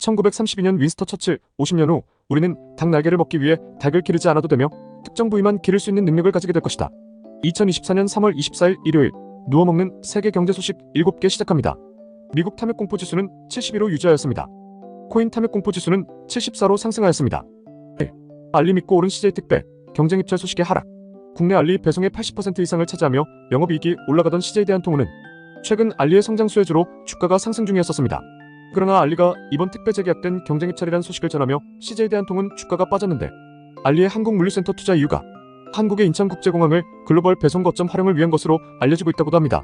1932년 윈스터 처칠 50년 후 우리는 닭 날개를 먹기 위해 닭을 기르지 않아도 되며 특정 부위만 기를 수 있는 능력을 가지게 될 것이다. 2024년 3월 24일 일요일 누워먹는 세계 경제 소식 7개 시작합니다. 미국 탐욕 공포 지수는 72로 유지하였습니다. 코인 탐욕 공포 지수는 74로 상승하였습니다. 알리 믿고 오른 CJ 택배 경쟁 입찰 소식의 하락. 국내 알리 배송의 80% 이상을 차지하며 영업이익이 올라가던 CJ 대한통운은 최근 알리의 성장 수혜주로 주가가 상승 중이었었습니다. 그러나 알리가 이번 택배 재계약된 경쟁 입찰이란 소식을 전하며 CJ 대한통운 주가가 빠졌는데 알리의 한국물류센터 투자 이유가 한국의 인천국제공항을 글로벌 배송 거점 활용을 위한 것으로 알려지고 있다고도 합니다.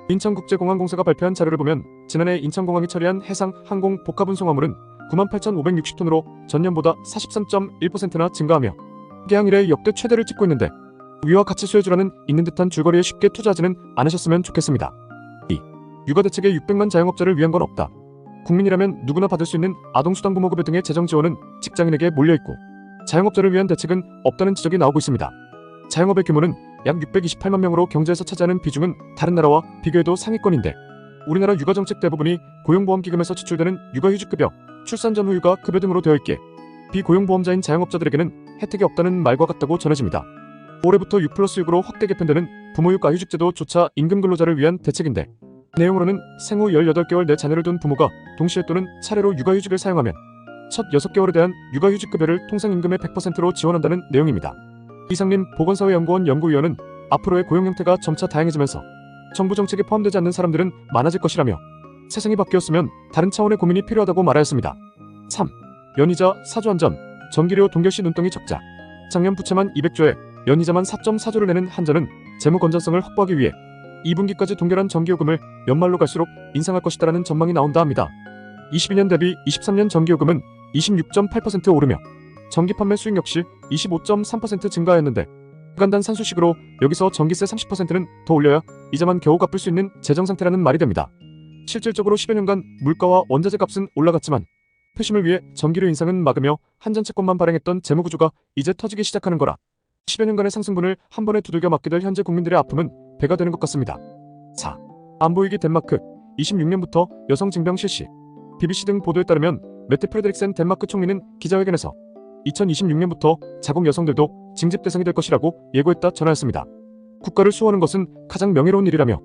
인천국제공항공사가 발표한 자료를 보면 지난해 인천공항이 처리한 해상 항공 복합운송화물은 98,560톤으로 전년보다 43.1%나 증가하며 개항 이래 역대 최대를 찍고 있는데 위와 같이 수혜주라는 있는 듯한 줄거리에 쉽게 투자하지는 않으셨으면 좋겠습니다. 2. 육아 대책에 600만 자영업자를 위한 건 없다. 국민이라면 누구나 받을 수 있는 아동수당 부모급여 등의 재정 지원은 직장인에게 몰려있고 자영업자를 위한 대책은 없다는 지적이 나오고 있습니다. 자영업의 규모는 약 628만 명으로 경제에서 차지하는 비중은 다른 나라와 비교해도 상위권인데 우리나라 육아정책 대부분이 고용보험기금에서 지출되는 육아휴직급여, 출산 전 후유가 급여 등으로 되어 있기에 비고용보험자인 자영업자들에게는 혜택이 없다는 말과 같다고 전해집니다. 올해부터 6+6으로 확대 개편되는 부모육아휴직제도조차 임금근로자를 위한 대책인데 내용으로는 생후 18개월 내 자녀를 둔 부모가 동시에 또는 차례로 육아휴직을 사용하면 첫 6개월에 대한 육아휴직급여를 통상임금의 100%로 지원한다는 내용입니다. 이상림 보건사회연구원 연구위원은 앞으로의 고용 형태가 점차 다양해지면서 정부 정책에 포함되지 않는 사람들은 많아질 것이라며 세상이 바뀌었으면 다른 차원의 고민이 필요하다고 말하였습니다. 3. 연이자 사조한전, 전기료 동결시 눈덩이 적자. 작년 부채만 200조에 연이자만 4.4조를 내는 한전은 재무 건전성을 확보하기 위해 2분기까지 동결한 전기요금을 연말로 갈수록 인상할 것이다라는 전망이 나온다 합니다. 22년 대비 23년 전기요금은 26.8% 오르며 전기 판매 수익 역시 25.3% 증가하였는데 간단 산수식으로 여기서 전기세 30%는 더 올려야 이자만 겨우 갚을 수 있는 재정 상태라는 말이 됩니다. 실질적으로 10여 년간 물가와 원자재 값은 올라갔지만 표심을 위해 전기료 인상은 막으며 한전채권만 발행했던 재무구조가 이제 터지기 시작하는 거라 10여 년간의 상승분을 한 번에 두들겨 맞게 될 현재 국민들의 아픔은 배가 되는 것 같습니다. 4. 안보위기 덴마크 26년부터 여성 징병 실시. BBC 등 보도에 따르면 메테 프레드릭센 덴마크 총리는 기자회견에서 2026년부터 자국 여성들도 징집 대상이 될 것이라고 예고했다 전하였습니다. 국가를 수호하는 것은 가장 명예로운 일이라며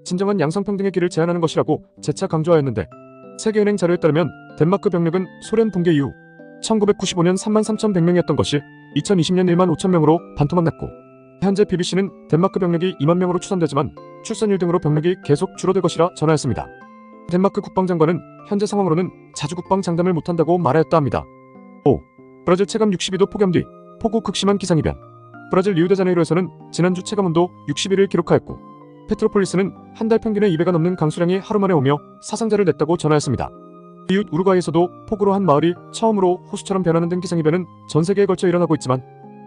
진정한 양성평등의 길을 제안하는 것이라고 재차 강조하였는데 세계은행 자료에 따르면 덴마크 병력은 소련 붕괴 이후 1995년 33,100명이었던 것이 2020년 1만 5천 명으로 반토막 났고 현재 BBC는 덴마크 병력이 2만 명으로 추산되지만 출산율 등으로 병력이 계속 줄어들 것이라 전하였습니다. 덴마크 국방장관은 현재 상황으로는 자주 국방 장담을 못한다고 말하였다 합니다. 5. 브라질 체감 62도 폭염 뒤 폭우 극심한 기상이변. 브라질 리우데자네이루에서는 지난주 체감온도 61을 기록하였고 페트로폴리스는 한 달 평균의 2배가 넘는 강수량이 하루 만에 오며 사상자를 냈다고 전하였습니다. 이웃 우루과이에서도 폭우로 한 마을이 처음으로 호수처럼 변하는 등 기상이변은 전 세계에 걸쳐 일어나고 있지만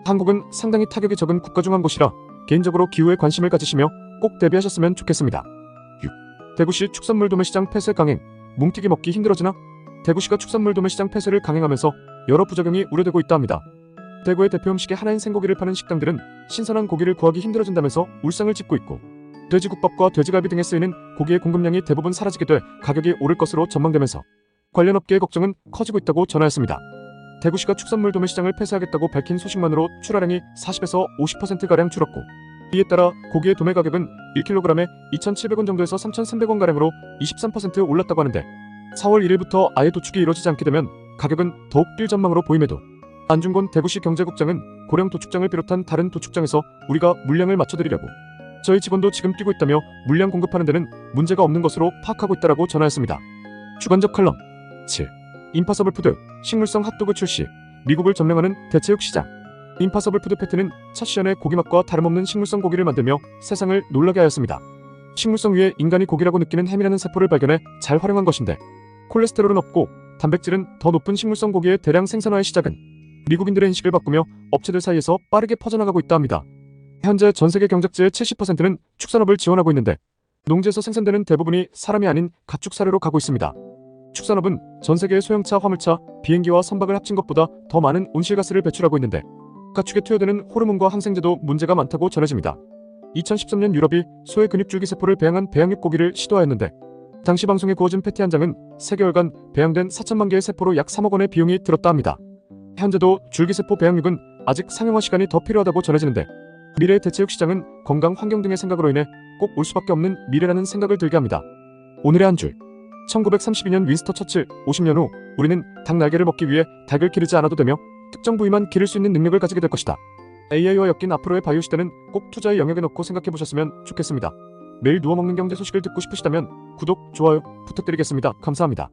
한국은 상당히 타격이 적은 국가 중 한 곳이라 개인적으로 기후에 관심을 가지시며 꼭 대비하셨으면 좋겠습니다. 6. 대구시 축산물 도매시장 폐쇄 강행. 뭉티기 먹기 힘들어지나? 대구시가 축산물 도매시장 폐쇄를 강행하면서 여러 부작용이 우려되고 있다 합니다. 대구의 대표 음식의 하나인 생고기를 파는 식당들은 신선한 고기를 구하기 힘들어진다면서 울상을 짓고 있고 돼지국밥과 돼지갈비 등에 쓰이는 고기의 공급량이 대부분 사라지게 돼 가격이 오를 것으로 전망되면서 관련 업계의 걱정은 커지고 있다고 전하였습니다. 대구시가 축산물 도매시장을 폐쇄하겠다고 밝힌 소식만으로 출하량이 40에서 50%가량 줄었고 이에 따라 고기의 도매 가격은 1kg에 2,700원 정도에서 3,300원가량으로 23% 올랐다고 하는데 4월 1일부터 아예 도축이 이루어지지 않게 되면 가격은 더욱 뛸 전망으로 보임에도 안중곤 대구시 경제국장은 고령 도축장을 비롯한 다른 도축장에서 우리가 물량을 맞춰드리려고 저희 직원도 지금 뛰고 있다며 물량 공급하는 데는 문제가 없는 것으로 파악하고 있다라고 전하였습니다. 주관적 칼럼 7. 임파서블 푸드 식물성 핫도그 출시. 미국을 점령하는 대체육 시장. 임파서블 푸드 패트는 첫 시연에 고기 맛과 다름없는 식물성 고기를 만들며 세상을 놀라게 하였습니다. 식물성 위에 인간이 고기라고 느끼는 햄이라는 세포를 발견해 잘 활용한 것인데 콜레스테롤은 없고 단백질은 더 높은 식물성 고기의 대량 생산화의 시작은 미국인들의 인식을 바꾸며 업체들 사이에서 빠르게 퍼져나가고 있다 합니다. 현재 전세계 경작지의 70%는 축산업을 지원하고 있는데 농지에서 생산되는 대부분이 사람이 아닌 가축 사료로 가고 있습니다. 축산업은 전세계의 소형차, 화물차, 비행기와 선박을 합친 것보다 더 많은 온실가스를 배출하고 있는데 가축에 투여되는 호르몬과 항생제도 문제가 많다고 전해집니다. 2013년 유럽이 소의 근육줄기 세포를 배양한 배양육 고기를 시도하였는데 당시 방송에 구워진 패티 한 장은 3개월간 배양된 4천만 개의 세포로 약 3억 원의 비용이 들었다 합니다. 현재도 줄기세포 배양육은 아직 상용화 시간이 더 필요하다고 전해지는데 미래의 대체육 시장은 건강, 환경 등의 생각으로 인해 꼭 올 수밖에 없는 미래라는 생각을 들게 합니다. 오늘의 한 줄. 1932년 윈스턴 처칠 50년 후 우리는 닭 날개를 먹기 위해 닭을 기르지 않아도 되며 특정 부위만 기를 수 있는 능력을 가지게 될 것이다. AI와 엮인 앞으로의 바이오 시대는 꼭 투자의 영역에 넣고 생각해보셨으면 좋겠습니다. 매일 누워먹는 경제 소식을 듣고 싶으시다면 구독, 좋아요 부탁드리겠습니다. 감사합니다.